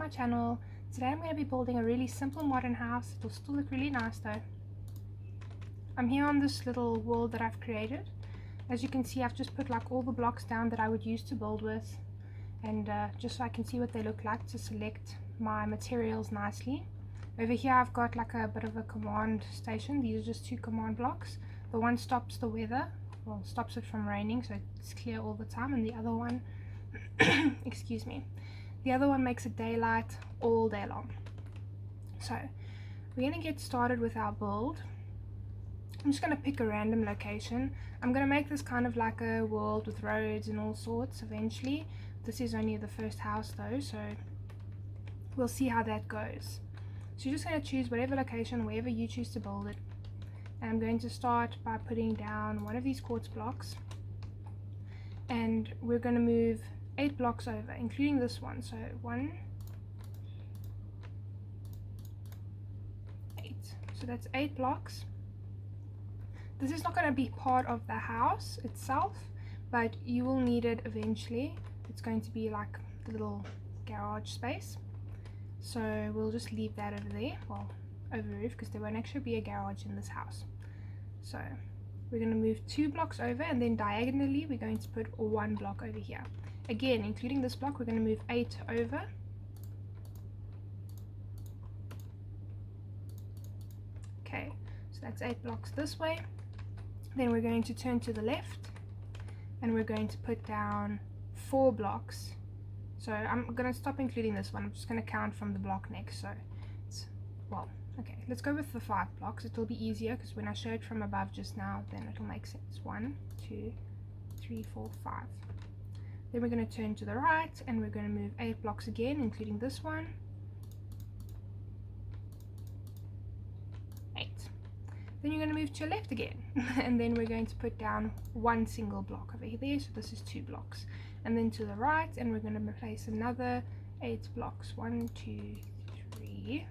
my channel. Today I'm going to be building a really simple modern house. It will still look really nice though. I'm here on this little world that I've created. As you can see, I've just put like all the blocks down that I would use to build with, and just so I can see what they look like to select my materials nicely. Over here I've got like a bit of a command station. These are just 2 command blocks. The one stops the weather, well, stops it from raining so it's clear all the time, and the other one excuse me, the other one makes it daylight all day long. So we're going to get started with our build. I'm just going to pick a random location. I'm going to make this kind of like a world with roads and all sorts eventually. This is only the first house though, so we'll see how that goes. So you're just going to choose whatever location, wherever you choose to build it. And I'm going to start by putting down one of these quartz blocks, and we're going to move 8 blocks over, including this one. So 1, 8. So that's 8 blocks. This is not going to be part of the house itself, but you will need it eventually. It's going to be like the little garage space. So we'll just leave that over there, well, over the roof, because there won't actually be a garage in this house. So we're going to move 2 blocks over, and then diagonally we're going to put 1 block over here. Again, including this block, we're going to move 8 over. Okay, so that's 8 blocks this way. Then we're going to turn to the left, and we're going to put down 4 blocks. So I'm going to stop including this one. I'm just going to count from the block next. So it's, well, okay, let's go with the 5 blocks. It'll be easier because when I show it from above just now, then it'll make sense. 1, 2, 3, 4, 5. Then we're going to turn to the right, and we're going to move 8 blocks again, including this one. 8. Then you're going to move to your left again, and then we're going to put down 1 single block over there. So this is 2 blocks. And then to the right, and we're going to place another 8 blocks. 1, 2, 3.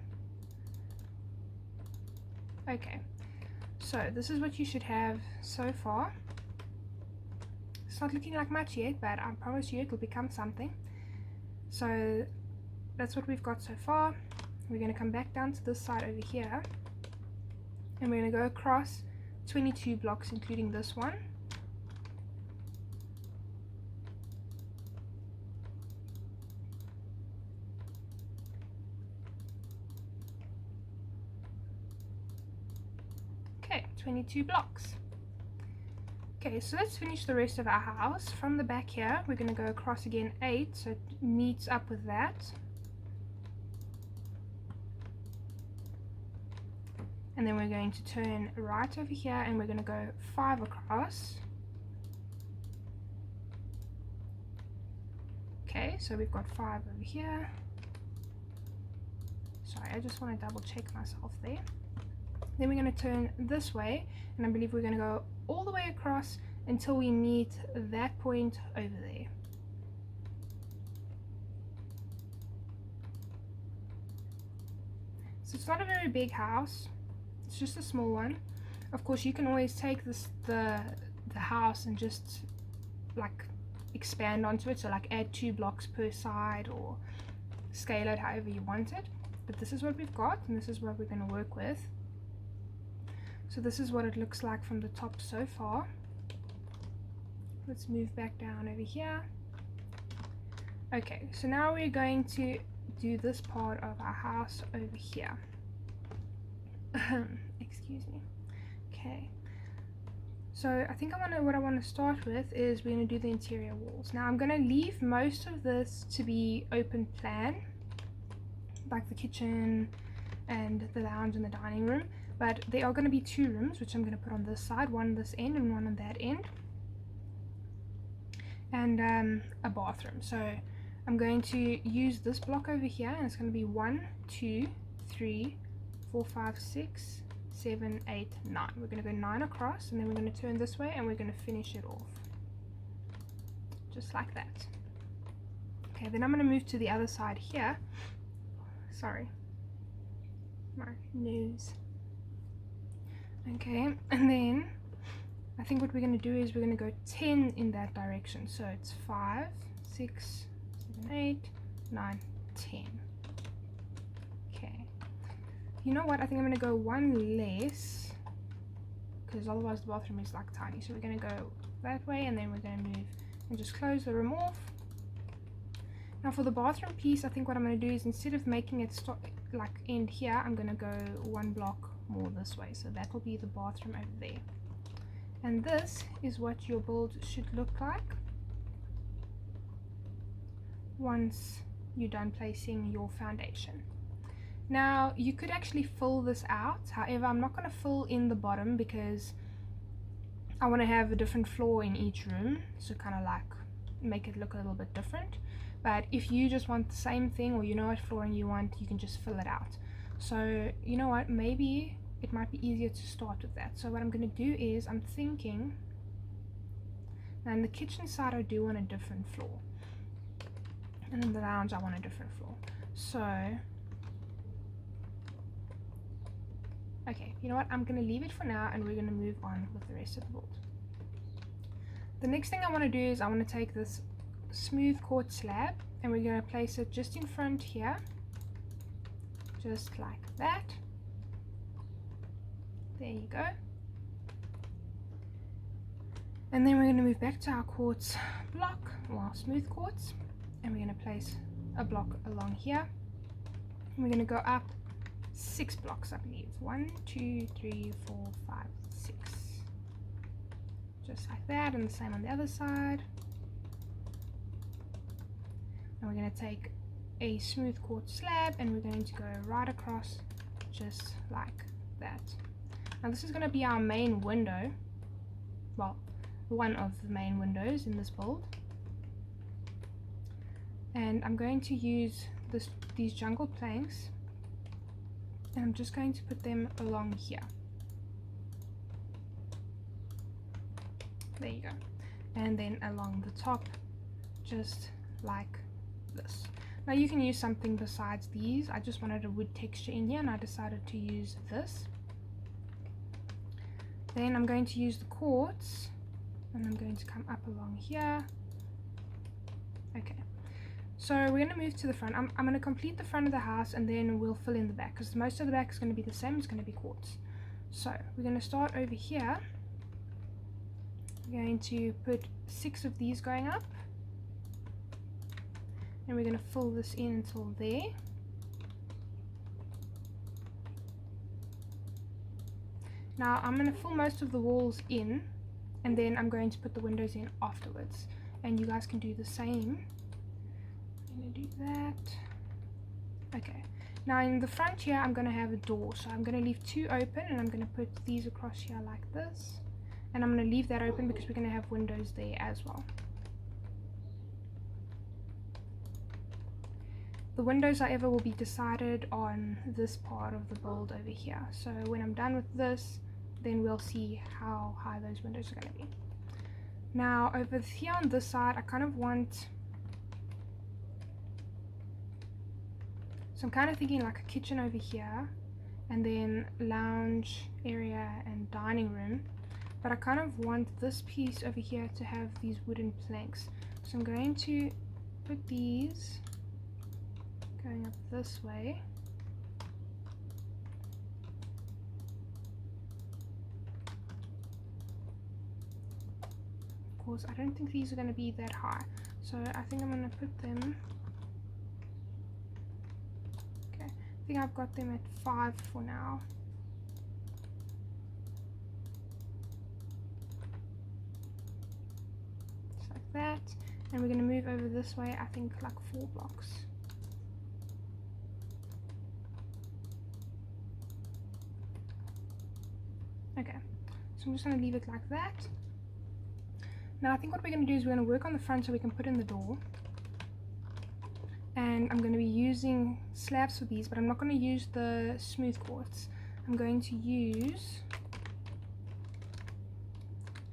Okay, so this is what you should have so far. It's not looking like much yet, but I promise you it will become something. So that's what we've got so far. We're going to come back down to this side over here, and we're going to go across 22 blocks, including this one. Okay, 22 blocks. Okay, so let's finish the rest of our house. From the back here, we're going to go across again 8, so it meets up with that. And then we're going to turn right over here, and we're going to go 5 across. Okay, so we've got 5 over here. Sorry, I just want to double check myself there. Then we're going to turn this way, and I believe we're going to go all the way across until we meet that point over there. So it's not a very big house, it's just a small one. Of course, you can always take the house and just like expand onto it, so like add 2 blocks per side or scale it however you want it. But this is what we've got, and this is what we're going to work with. So this is what it looks like from the top so far. Let's move back down over here. Okay, so now we're going to do this part of our house over here. Excuse me. Okay, so I think what I want to start with is we're going to do the interior walls. Now I'm going to leave most of this to be open plan, like the kitchen and the lounge and the dining room. But there are going to be 2 rooms, which I'm going to put on this side, one on this end and one on that end, and a bathroom. So I'm going to use this block over here, and it's going to be 1, 2, 3, 4, 5, 6, 7, 8, 9. We're going to go 9 across, and then we're going to turn this way, and we're going to finish it off just like that. Okay, then I'm going to move to the other side here. Sorry, my nose. Okay, and then I think what we're going to do is we're going to go 10 in that direction. So it's 5, 6, 7, 8, 9, 10. you know what, I think I'm going to go one less, because otherwise the bathroom is like tiny. So we're going to go that way, and then we're going to move and just close the room off. Now for the bathroom piece, I think what I'm going to do is, instead of making it stop like end here, I'm going to go one block more this way. So that will be the bathroom over there. And this is what your build should look like once you're done placing your foundation. Now you could actually fill this out, however I'm not going to fill in the bottom because I want to have a different floor in each room, so kind of like make it look a little bit different. But if you just want the same thing, or you know what flooring you want, you can just fill it out. So you know what, maybe it might be easier to start with that. So what I'm going to do is, I'm thinking, and the kitchen side I do want a different floor, and in the lounge I want a different floor. So okay, you know what, I'm going to leave it for now, and we're going to move on with the rest of the build. The next thing I want to do is, I want to take this smooth quartz slab, and we're going to place it just in front here, just like that. There you go. And then we're going to move back to our quartz block, well, smooth quartz, and we're going to place a block along here, and we're going to go up 6 blocks, I believe. 1, 2, 3, 4, 5, 6. Just like that, and the same on the other side. And we're going to take a smooth quartz slab, and we're going to go right across just like that. Now this is going to be our main window, well, one of the main windows in this build. And I'm going to use these jungle planks, and I'm just going to put them along here. There you go. And then along the top, just like this. Now you can use something besides these. I just wanted a wood texture in here, and I decided to use this. Then I'm going to use the quartz, and I'm going to come up along here. Okay, so we're going to move to the front. I'm going to complete the front of the house, and then we'll fill in the back, because most of the back is going to be the same. It's going to be quartz. So we're going to start over here. We're going to put 6 of these going up, and we're going to fill this in until there. Now I'm going to fill most of the walls in, and then I'm going to put the windows in afterwards, and you guys can do the same. I'm going to do that. Okay, now in the front here I'm going to have a door, so I'm going to leave 2 open, and I'm going to put these across here like this, and I'm going to leave that open because we're going to have windows there as well. The windows, however, will be decided on this part of the build over here. So when I'm done with this, then we'll see how high those windows are going to be. Now over here on this side, I kind of want, so I'm kind of thinking like a kitchen over here, and then lounge area and dining room. But I kind of want this piece over here to have these wooden planks. So I'm going to put these going up this way. Of course, I don't think these are going to be that high, so I think I'm going to put them, okay, I think I've got them at 5 for now. Just like that, and we're going to move over this way, I think like 4 blocks. Okay, so I'm just going to leave it like that. Now I think what we're going to do is we're going to work on the front so we can put in the door. And I'm going to be using slabs for these, but I'm not going to use the smooth quartz. I'm going to use,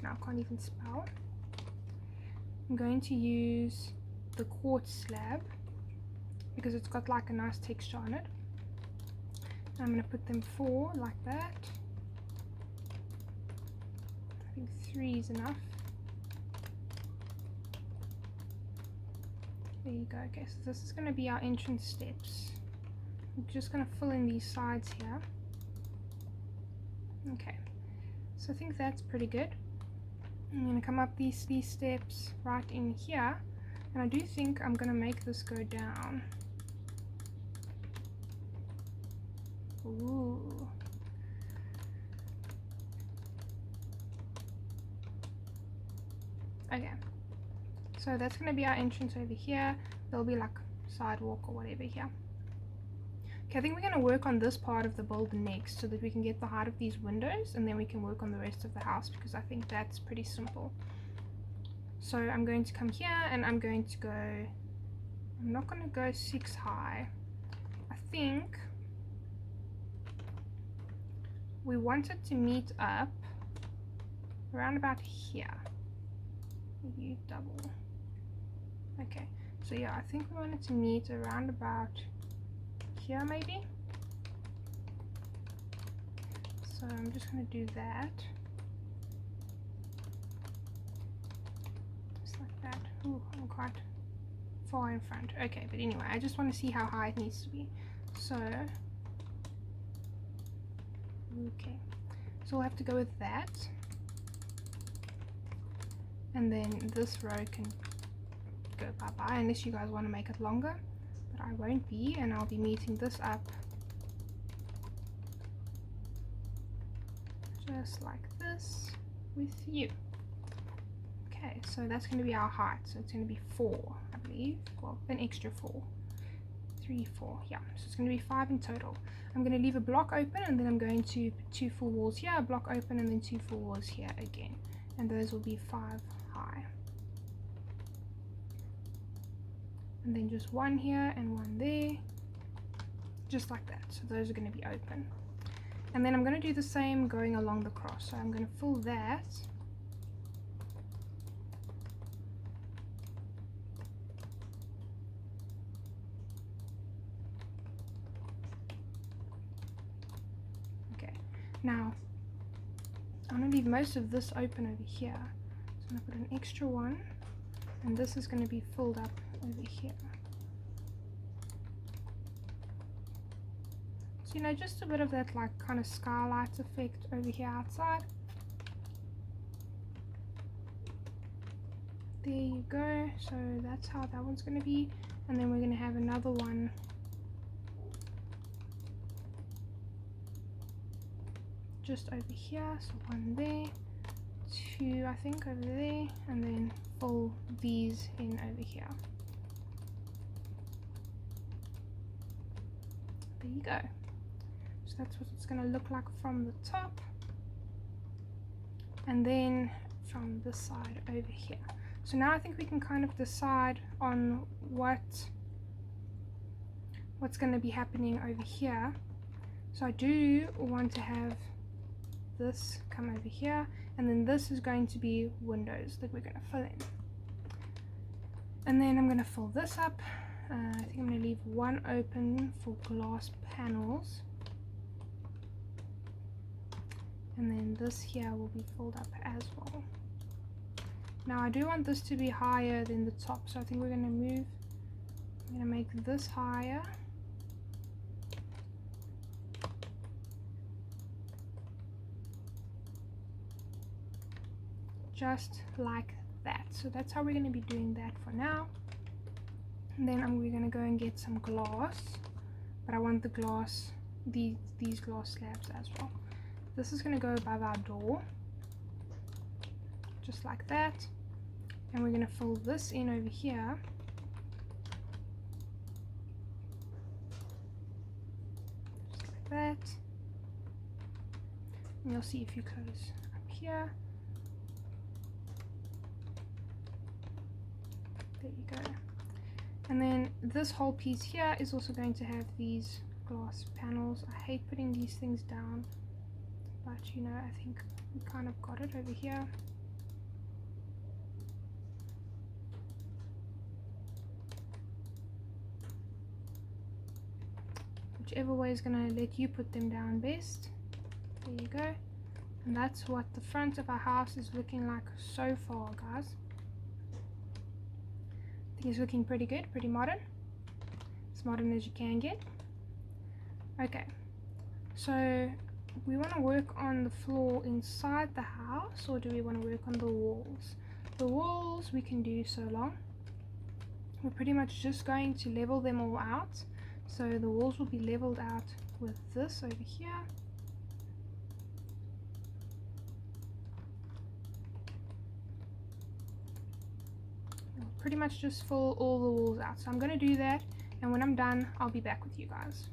now I can't even spell. I'm going to use the quartz slab because it's got like a nice texture on it. And I'm going to put them 4 like that. I think 3 is enough. There you go. Okay, so this is going to be our entrance steps. I'm just going to fill in these sides here. Okay, so I think that's pretty good. I'm going to come up these steps right in here, and I do think I'm going to make this go down. Ooh. Okay, so that's going to be our entrance over here. There'll be like sidewalk or whatever here. Okay, I think we're going to work on this part of the build next so that we can get the height of these windows, and then we can work on the rest of the house, because I think that's pretty simple. So I'm going to come here and I'm going to go, I'm not going to go 6 high. I think we want it to meet up around about here. You double. Okay, so yeah, I think we want it to meet around about here maybe. So I'm just going to do that. Just like that. Ooh, I'm quite far in front. Okay, but anyway, I just want to see how high it needs to be. So, okay. So we'll have to go with that. And then this row can go bye-bye unless you guys want to make it longer. But I won't be, and I'll be meeting this up just like this with you. Okay, so that's going to be our height. So it's going to be 4, I believe. Well, an extra 4. 3, 4, yeah. So it's going to be 5 in total. I'm going to leave a block open, and then I'm going to put 2 full walls here, a block open, and then 2 full walls here again. And those will be 5 high. And then just 1 here and 1 there, just like that. So those are going to be open. And then I'm going to do the same going along the cross. So I'm going to fill that. Okay, now I'm going to leave most of this open over here. So I'm going to put an extra one, and this is going to be filled up over here. So, you know, just a bit of that like kind of skylight effect over here outside. There you go. So that's how that one's going to be. And then we're going to have another one just over here. So 1 there, 2 I think over there, and then fill these in over here. There you go. So that's what it's going to look like from the top, and then from this side over here. So now I think we can kind of decide on what's going to be happening over here. So I do want to have this come over here, and then this is going to be windows that we're going to fill in. And then I'm going to fill this up. I think I'm going to leave 1 open for glass panels, and then this here will be filled up as well. Now I do want this to be higher than the top, so I think we're going to move, I'm going to make this higher, just like that. So that's how we're going to be doing that for now. And then we're going to go and get some glass, but I want the glass, these glass slabs as well. This is going to go above our door, just like that. And we're going to fill this in over here, just like that. And you'll see if you close up here. There you go. And then this whole piece here is also going to have these glass panels. I hate putting these things down, but you know, I think we kind of got it over here. Whichever way is going to let you put them down best. There you go. And that's what the front of our house is looking like so far, guys. I think it's looking pretty good, pretty modern. As modern as you can get. Okay, so we want to work on the floor inside the house, or do we want to work on the walls? The walls we can do so long. We're pretty much just going to level them all out. So the walls will be leveled out with this over here. We'll pretty much just fill all the walls out. So I'm going to do that, and when I'm done, I'll be back with you guys.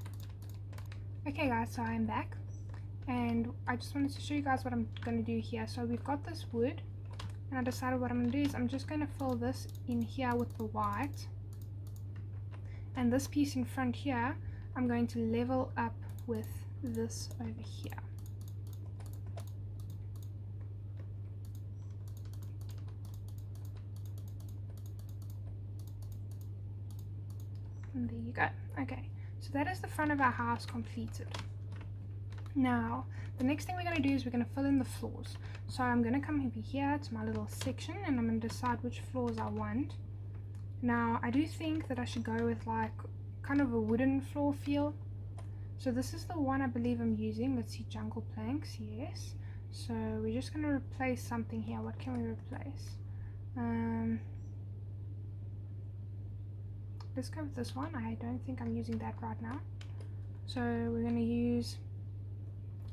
Okay guys, so I'm back, and I just wanted to show you guys what I'm going to do here. So we've got this wood, and I decided what I'm going to do is I'm just going to fill this in here with the white, and this piece in front here I'm going to level up with this over here. And there you go. Okay, so that is the front of our house completed. Now the next thing we're going to do is we're going to fill in the floors. So I'm going to come over here to my little section, and I'm going to decide which floors I want. Now I do think that I should go with like kind of a wooden floor feel. So this is the one I believe I'm using. Let's see, jungle planks, yes. So we're just going to replace something here. What can we replace? Let's go with this one. I don't think I'm using that right now. So we're going to use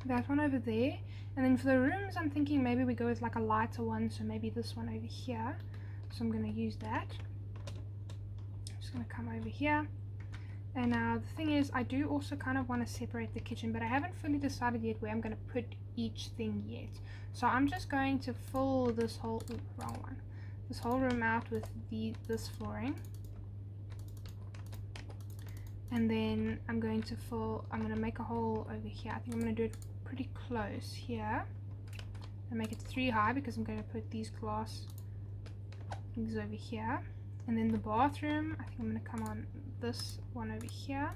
that one over there. And then for the rooms, I'm thinking maybe we go with like a lighter one. So maybe this one over here. So I'm going to use that. I'm just going to come over here. And now the thing is, I do also kind of want to separate the kitchen, but I haven't fully decided yet where I'm going to put each thing yet. So I'm just going to fill this whole, wrong one, this whole room out with this flooring. And then I'm going to make a hole over here. I think I'm going to do it pretty close here and make it 3 high, because I'm going to put these glass things over here. And then the bathroom, I think I'm going to come on this one over here.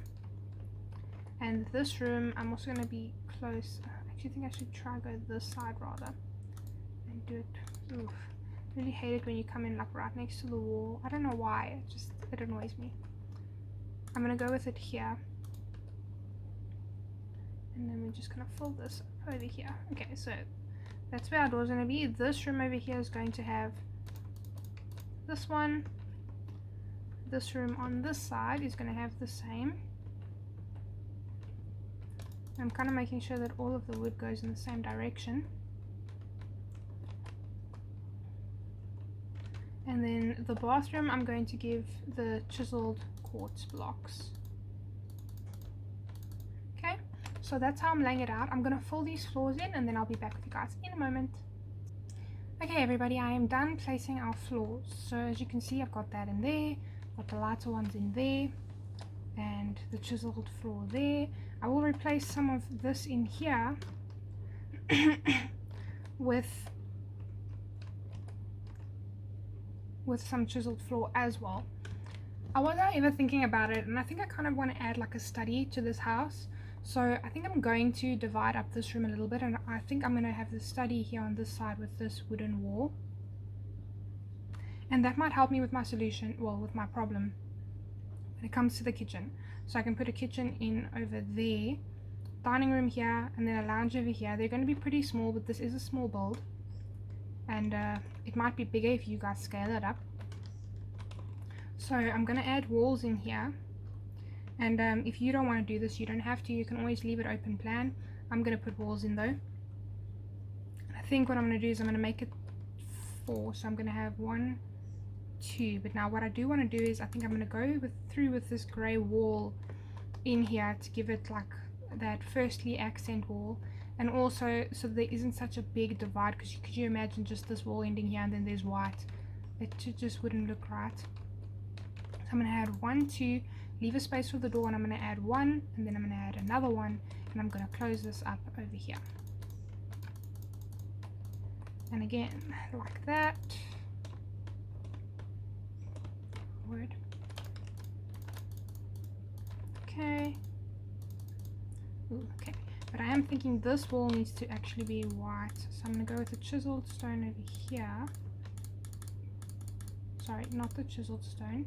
And this room, I'm also going to be close. I actually think I should try go this side rather and do it. Oof, really hate it when you come in like right next to the wall. I don't know why, it annoys me. I'm going to go with it here. And then we're just going to fill this up over here. Okay, so that's where our door's going to be. This room over here is going to have this one. This room on this side is going to have the same. I'm kind of making sure that all of the wood goes in the same direction. And then the bathroom, I'm going to give the chiseled quartz blocks. Okay, so that's how I'm laying it out. I'm going to fill these floors in, and then I'll be back with you guys in a moment. Okay everybody, I am done placing our floors. So as you can see, I've got that in there. Got the lighter ones in there, and the chiseled floor there. I will replace some of this in here with some chiseled floor as well. I wasn't ever thinking about it, and I think I kind of want to add like a study to this house. So I think I'm going to divide up this room a little bit, and I think I'm going to have the study here on this side with this wooden wall. And that might help me with my solution, well, with my problem when it comes to the kitchen. So I can put a kitchen in over there, dining room here, and then a lounge over here. They're going to be pretty small, but this is a small build. And it might be bigger if you guys scale it up. So I'm going to add walls in here. And if you don't want to do this, you don't have to. You can always leave it open plan. I'm going to put walls in though. I think what I'm going to do is I'm going to make it 4. So I'm going to have 1, 2. But now what I do want to do is I think I'm going to go through with this grey wall in here to give it like that firstly accent wall, and also so there isn't such a big divide, because could you imagine just this wall ending here and then there's white? It just wouldn't look right. So I'm going to add 1, 2, leave a space for the door, and I'm going to add 1, and then I'm going to add another 1, and I'm going to close this up over here. And again, like that. Word. Okay. Ooh, okay. But I am thinking this wall needs to actually be white. So I'm going to go with the chiseled stone over here. Sorry, not the chiseled stone.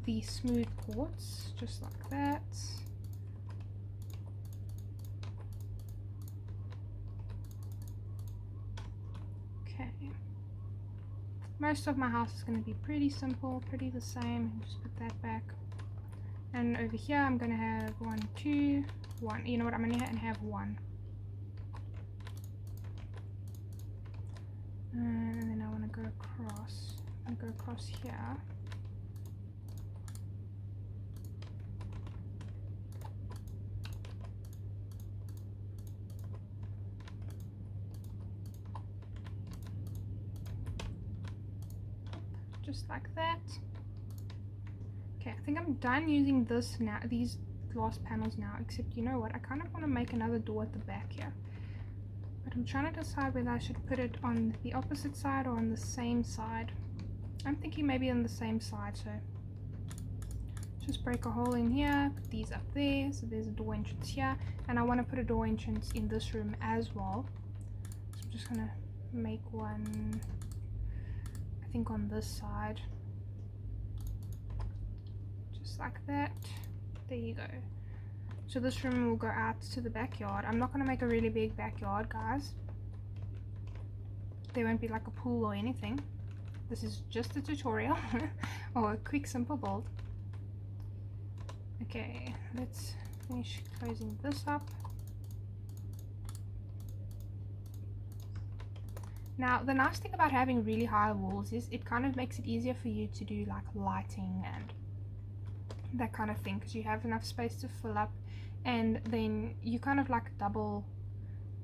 The smooth quartz. Just like that. Okay. Most of my house is going to be pretty simple, pretty the same. Just put that back. And over here I'm going to have 1, 2, 1. You know what? I'm going to have 1. And then I want to go across. I'm going to go across here. Just like that. Okay, I think I'm done using this now, these glass panels now, except you know what, I kind of want to make another door at the back here, but I'm trying to decide whether I should put it on the opposite side or on the same side. I'm thinking maybe on the same side, so just break a hole in here, put these up there, so there's a door entrance here, and I want to put a door entrance in this room as well, so I'm just gonna make one, I think on this side, just like that. There you go. So this room will go out to the backyard. I'm not going to make a really big backyard, guys. There won't be like a pool or anything. This is just a tutorial or a quick simple build. Okay, let's finish closing this up. Now, the nice thing about having really high walls is it kind of makes it easier for you to do like lighting and that kind of thing, because you have enough space to fill up, and then you kind of like double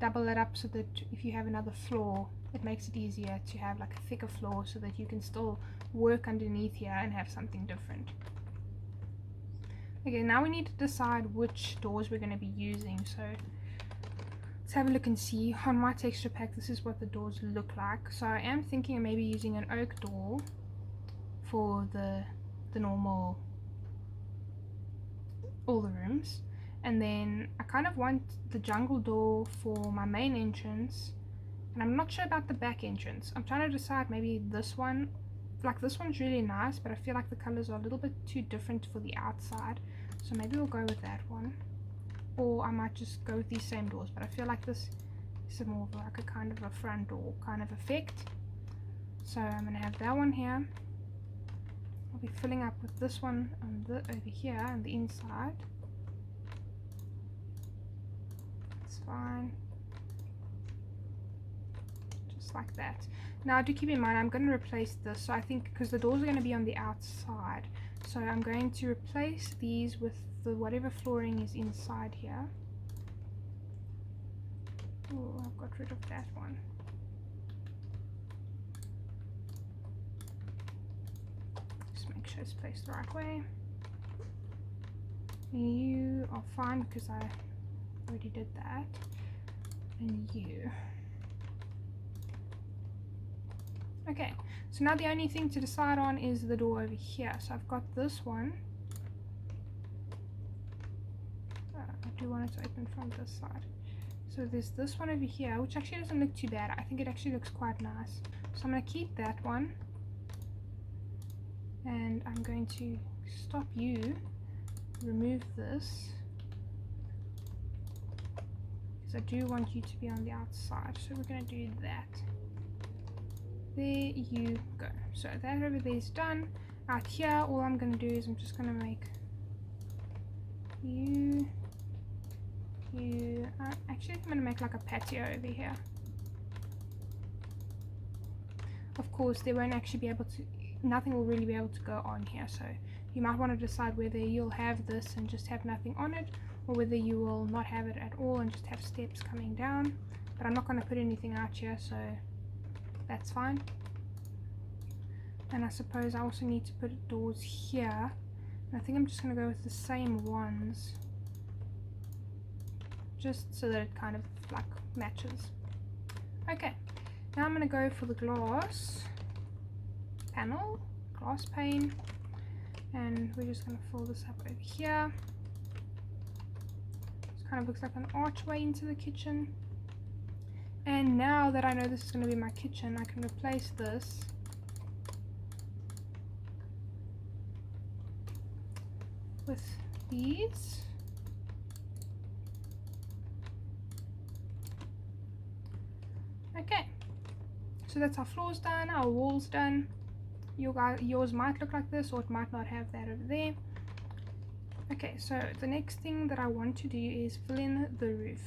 it up, so that if you have another floor, it makes it easier to have like a thicker floor so that you can still work underneath here and have something different. Okay, now we need to decide which doors we're going to be using, so let's have a look and see. On my texture pack, this is what the doors look like. So I am thinking of maybe using an oak door for the normal, all the rooms, and then I kind of want the jungle door for my main entrance, and I'm not sure about the back entrance. I'm trying to decide maybe this one, like this one's really nice, but I feel like the colors are a little bit too different for the outside, so maybe we'll go with that one. Or I might just go with these same doors, but I feel like this is more of like a kind of a front door kind of effect. So I'm going to have that one here. I'll be filling up with this one on the, over here on the inside. That's fine. Just like that. Now do keep in mind I'm going to replace this, so I think because the doors are going to be on the outside, so I'm going to replace these with the whatever flooring is inside here. Oh, I've got rid of that one. Just make sure it's placed the right way. You are fine because I already did that. And you. Okay, so now the only thing to decide on is the door over here. So I've got this one. I do want it to open from this side. So there's this one over here, which actually doesn't look too bad. I think it actually looks quite nice. So I'm going to keep that one. And I'm going to stop you, remove this, because I do want you to be on the outside. So we're going to do that. There you go. So that over there is done. Out here, all I'm going to do is I'm just going to make you. Actually, I'm going to make like a patio over here. Of course, they won't actually be able to, nothing will really be able to go on here. So you might want to decide whether you'll have this and just have nothing on it, or whether you will not have it at all and just have steps coming down. But I'm not going to put anything out here, so that's fine. And I suppose I also need to put doors here. And I think I'm just going to go with the same ones, just so that it kind of like matches. Okay, now I'm going to go for the glass panel, glass pane, and we're just going to fill this up over here. This kind of looks like an archway into the kitchen. And now that I know this is going to be my kitchen, I can replace this with these. Okay, So that's our floors done, our walls done. Yours might look like this, or it might not have that over there. Okay, so the next thing that I want to do is fill in the roof.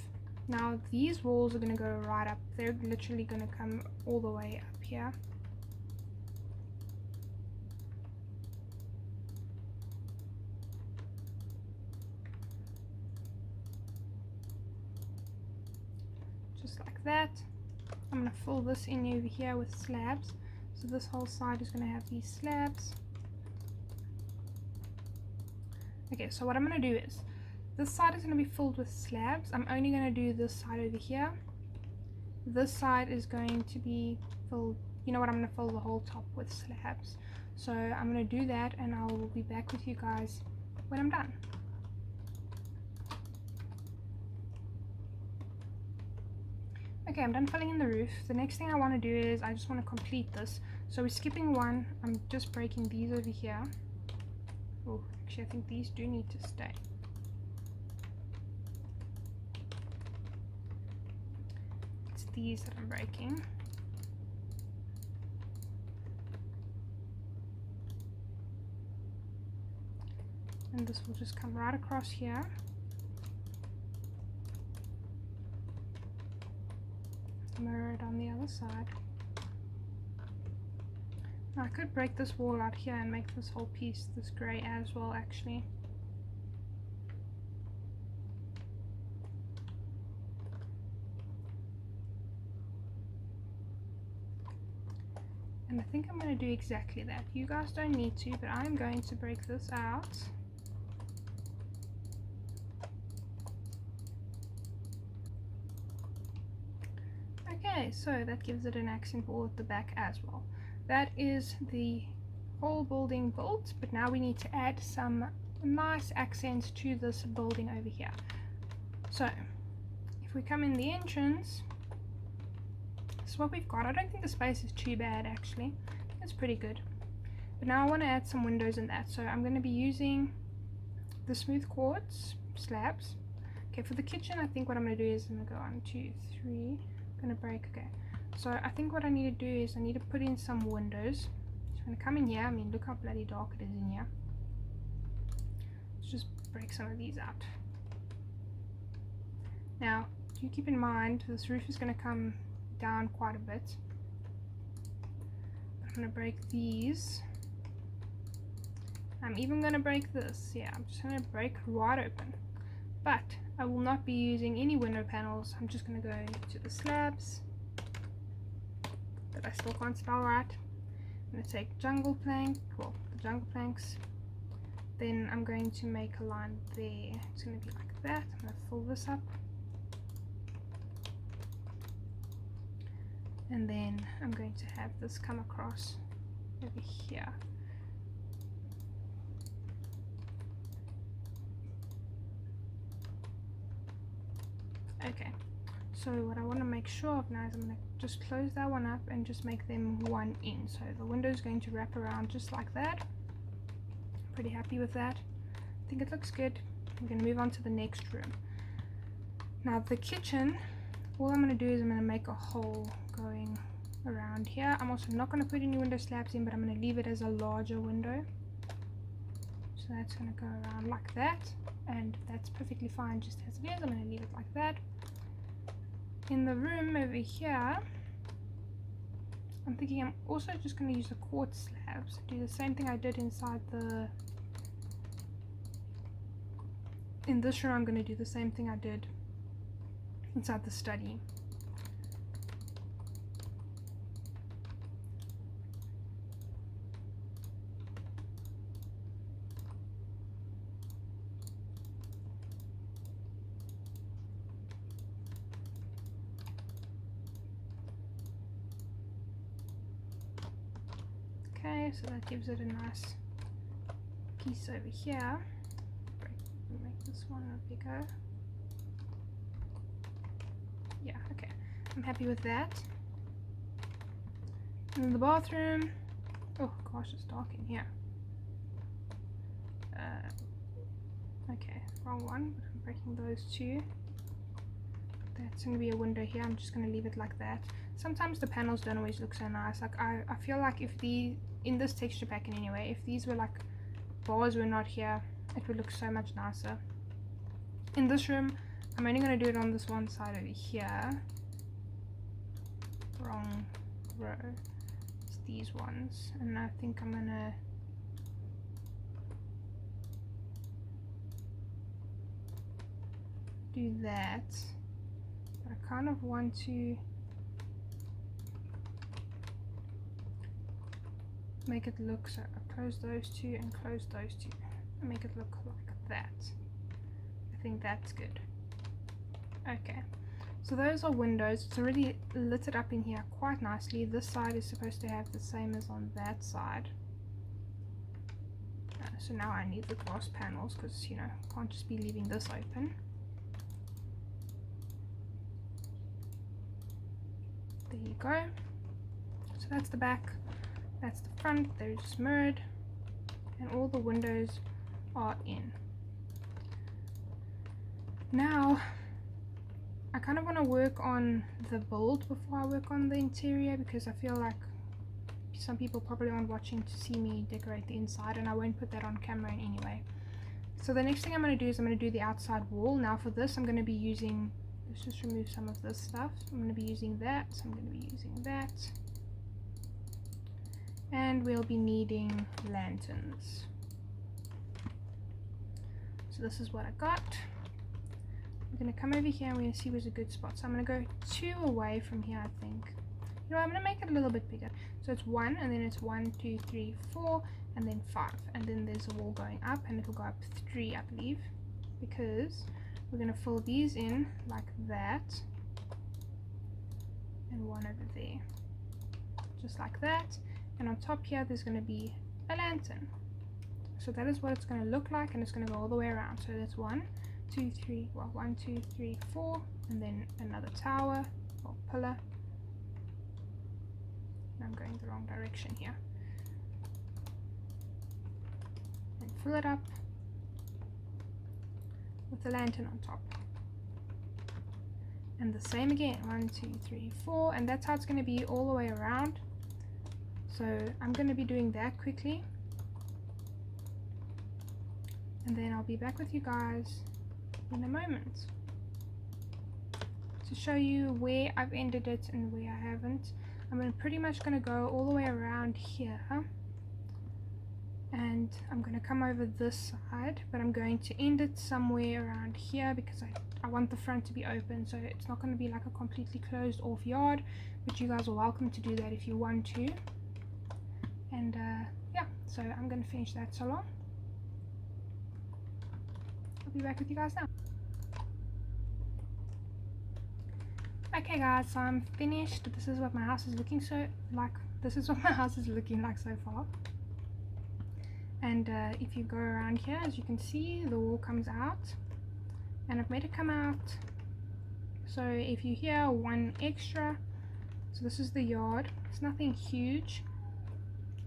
Now these walls are going to go right up. They're literally going to come all the way up here. Just like that. I'm going to fill this in over here with slabs. So this whole side is going to have these slabs. Okay, so what I'm going to do is, this side is going to be filled with slabs. I'm only going to do this side over here. This side is going to be filled, you know what, I'm going to fill the whole top with slabs. So I'm going to do that, and I will be back with you guys when I'm done. Okay, I'm done filling in the roof. The next thing I want to do is I just want to complete this. So we're skipping one. I'm just breaking these over here. Oh, actually I think these do need to stay. It's these that I'm breaking. And this will just come right across here. Mirror it on the other side. Now I could break this wall out here and make this whole piece this grey as well, actually. And I think I'm going to do exactly that. You guys don't need to, but I'm going to break this out. Okay, so that gives it an accent wall at the back as well. That is the whole building built, but now we need to add some nice accents to this building over here. So if we come in the entrance, this is what we've got. I don't think the space is too bad, actually. It's pretty good. But now I want to add some windows in that, so I'm going to be using the smooth quartz slabs. Okay, for the kitchen, I think what I'm going to do is I'm going to go 1, 2, 3. I'm going to break. Okay, so I think what I need to do is I need to put in some windows. So I'm going to come in here. I mean, look how bloody dark it is in here. Let's just break some of these out. Now, do keep in mind this roof is going to come down quite a bit. I'm going to break these. I'm even going to break this. Yeah, I'm just going to break right open. But I will not be using any window panels. I'm just going to go to the slabs that I still can't spell right. I'm going to take jungle plank, well, the jungle planks. Then I'm going to make a line there. It's going to be like that. I'm going to fill this up. And then I'm going to have this come across over here. Okay, so what I want to make sure of now is I'm going to just close that one up and just make them one in. So the window is going to wrap around just like that. I'm pretty happy with that. I think it looks good. I'm going to move on to the next room. Now the kitchen, all I'm going to do is I'm going to make a hole going around here. I'm also not going to put any window slabs in, but I'm going to leave it as a larger window. So that's going to go around like that, and that's perfectly fine just as it is. I'm going to leave it like that. In the room over here, I'm thinking I'm also just going to use the quartz slabs. Do the same thing I did inside the... In this room I'm going to do the same thing I did inside the study. Okay, so that gives it a nice piece over here. Make this one a bigger. Yeah, okay. I'm happy with that. And then the bathroom. Oh gosh, it's dark in here. Okay, wrong one. But I'm breaking those two. That's going to be a window here. I'm just going to leave it like that. sometimes the panels don't always look so nice. Like I feel like if in this texture pack anyway, if these were like bars were not here, it would look so much nicer. In this room, I'm only going to do it on this one side over here. Wrong row. It's these ones. And I think I'm going to do that. But I kind of want to make it look, so I close those two and close those two and make it look like that. I think that's good. Okay, so those are windows. It's already lit it up in here quite nicely. This side is supposed to have the same as on that side. So now I need the glass panels because, you know, can't just be leaving this open. There you go. So that's the back, that's the front. They're just mirrored and all the windows are in. Now I kind of want to work on the build before I work on the interior, because I feel like some people probably aren't watching to see me decorate the inside, and I won't put that on camera in any way. So the next thing I'm going to do is I'm going to do the outside wall. Now for this I'm going to be using, let's just remove some of this stuff. I'm going to be using that, so I'm going to be using that. And we'll be needing lanterns. So this is what I got. I'm going to come over here and we're going to see where's a good spot. So I'm going to go 2 away from here, I think. You know, I'm going to make it a little bit bigger. So it's 1, and then it's 1, 2, 3, 4, and then 5. And then there's a wall going up, and it'll go up 3, I believe. Because we're going to fill these in like that. And one over there. Just like that. And on top here, there's going to be a lantern. So that is what it's going to look like, and it's going to go all the way around. So that's 1, 2, 3, well, 1, 2, 3, 4, and then another tower or pillar. I'm going the wrong direction here. And fill it up with the lantern on top. And the same again, 1, 2, 3, 4, and that's how it's going to be all the way around. So I'm going to be doing that quickly, and then I'll be back with you guys in a moment to show you where I've ended it and where I haven't. I'm pretty much going to go all the way around here, and I'm going to come over this side, but I'm going to end it somewhere around here because I want the front to be open, so it's not going to be like a completely closed off yard, but you guys are welcome to do that if you want to. And yeah, so I'm going to finish that so long. I'll be back with you guys now. Okay guys, so I'm finished. This is what my house is looking like so far. And if you go around here, as you can see, the wall comes out, and I've made it come out. So if you hear one extra, so this is the yard. It's nothing huge,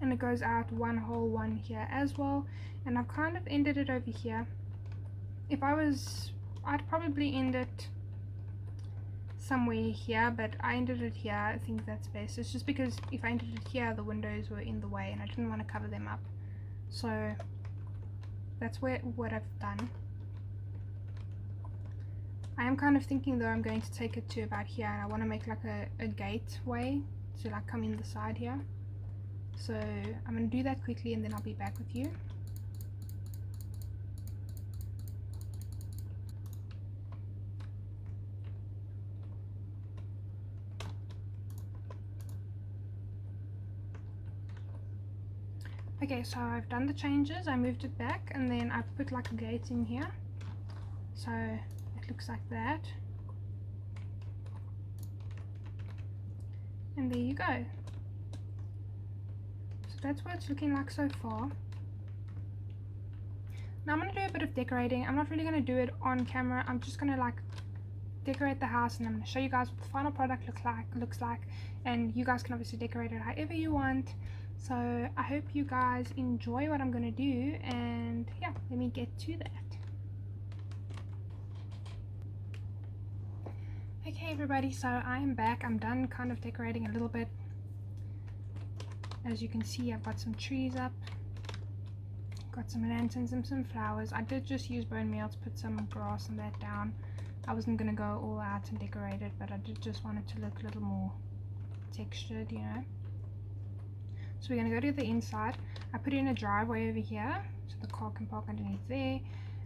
and it goes out one whole one here as well. And I've kind of ended it over here. If I was, I'd probably end it somewhere here, but I ended it here. I think that's best. It's just because if I ended it here, the windows were in the way and I didn't want to cover them up. So that's what I've done. I am kind of thinking though, I'm going to take it to about here, and I want to make like a gateway to like come in the side here. So I'm going to do that quickly and then I'll be back with you. Okay, so I've done the changes. I moved it back and then I put like a gate in here. So it looks like that. And there you go. So that's what it's looking like so far. Now I'm going to do a bit of decorating. I'm not really going to do it on camera. I'm just going to like decorate the house, and I'm going to show you guys what the final product looks like, and you guys can obviously decorate it however you want. So I hope you guys enjoy what I'm going to do, and yeah, let me get to that. Okay Okay everybody, so I am back. I'm done kind of decorating a little bit. As you can see, I've got some trees up, got some lanterns and some flowers. I did just use bone meal to put some grass and that down. I wasn't going to go all out and decorate it, but I did just want it to look a little more textured, you know. So we're going to go to the inside. I put in a driveway over here so the car can park underneath there,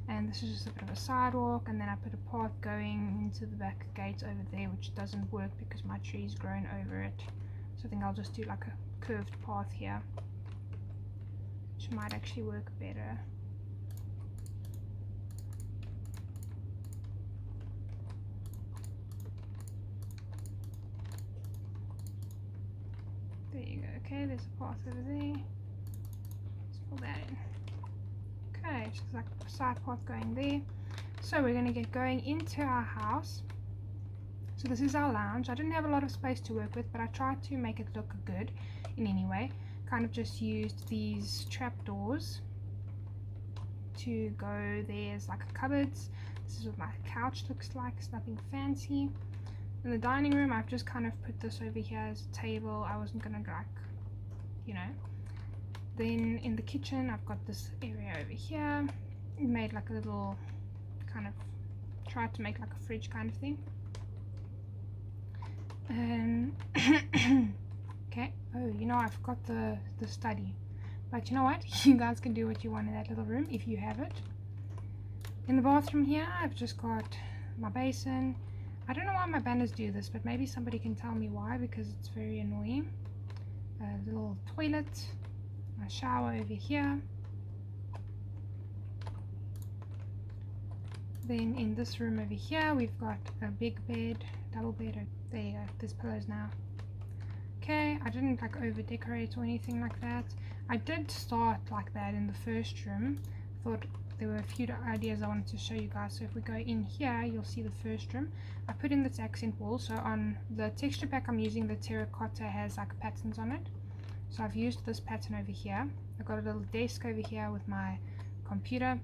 and this is just a bit of a sidewalk, and then I put a path going into the back gate over there, which doesn't work because my tree's grown over it. So I think I'll just do like a curved path here, which might actually work better. There you go. Okay, there's a path over there. Let's pull that in. Okay, just like a side path going there. So we're going to get going into our house. So this is our lounge. I didn't have a lot of space to work with, but I tried to make it look good in any way. Kind of just used these trapdoors to go there as like a cupboards. This is what my couch looks like. It's nothing fancy. In the dining room, I've just kind of put this over here as a table. I wasn't gonna like, you know. Then in the kitchen, I've got this area over here. Made like a little kind of, tried to make like a fridge kind of thing. Okay. Oh, you know, I forgot the study. But you know what? You guys can do what you want in that little room if you have it. In the bathroom here, I've just got my basin. I don't know why my banners do this, but maybe somebody can tell me why, because it's very annoying. A little toilet, my shower over here. Then in this room over here, we've got a big bed, double bed. There you go, there's pillows now. Okay, I didn't like over decorate or anything like that. I did start like that in the first room. Thought there were a few ideas I wanted to show you guys. So if we go in here, you'll see the first room. I put in this accent wall. So on the texture pack I'm using, the terracotta has like patterns on it. So I've used this pattern over here. I've got a little desk over here with my computer,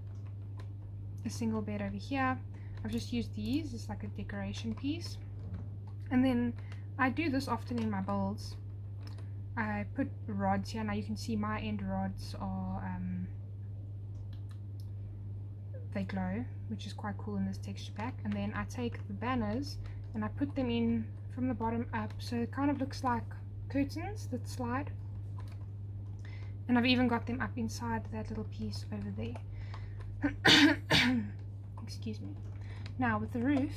a single bed over here. I've just used these as like a decoration piece. And then I do this often in my builds. I put rods here. Now you can see my end rods are they glow, which is quite cool in this texture pack. And then I take the banners and I put them in from the bottom up, so it kind of looks like curtains that slide. And I've even got them up inside that little piece over there. Excuse me. Now with the roof,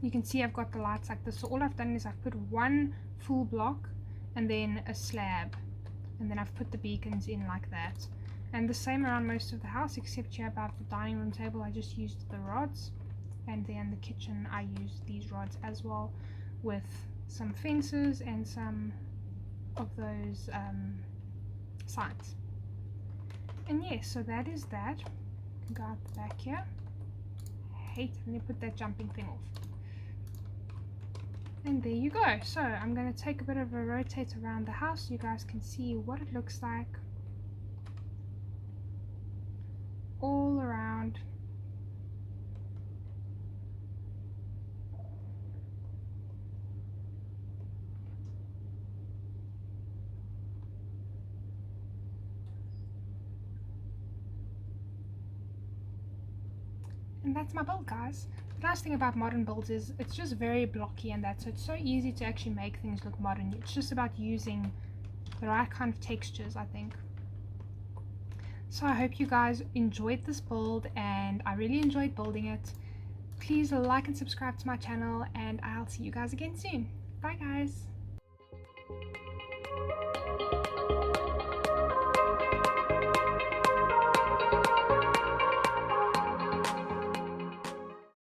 you can see I've got the lights like this. So all I've done is I've put one full block and then a slab, and then I've put the beacons in like that. And the same around most of the house, except here above the dining room table I just used the rods, and then the kitchen I used these rods as well, with some fences and some of those signs. And yes, so that is that. You can go out the back here. I hate it when you put that jumping thing off. And there you go. So I'm going to take a bit of a rotate around the house so you guys can see what it looks like all around. And that's my build, guys. The nice thing about modern builds is it's just very blocky and that, so it's so easy to actually make things look modern. It's just about using the right kind of textures, I think. So I hope you guys enjoyed this build, and I really enjoyed building it. Please like and subscribe to my channel, and I'll see you guys again soon. Bye guys.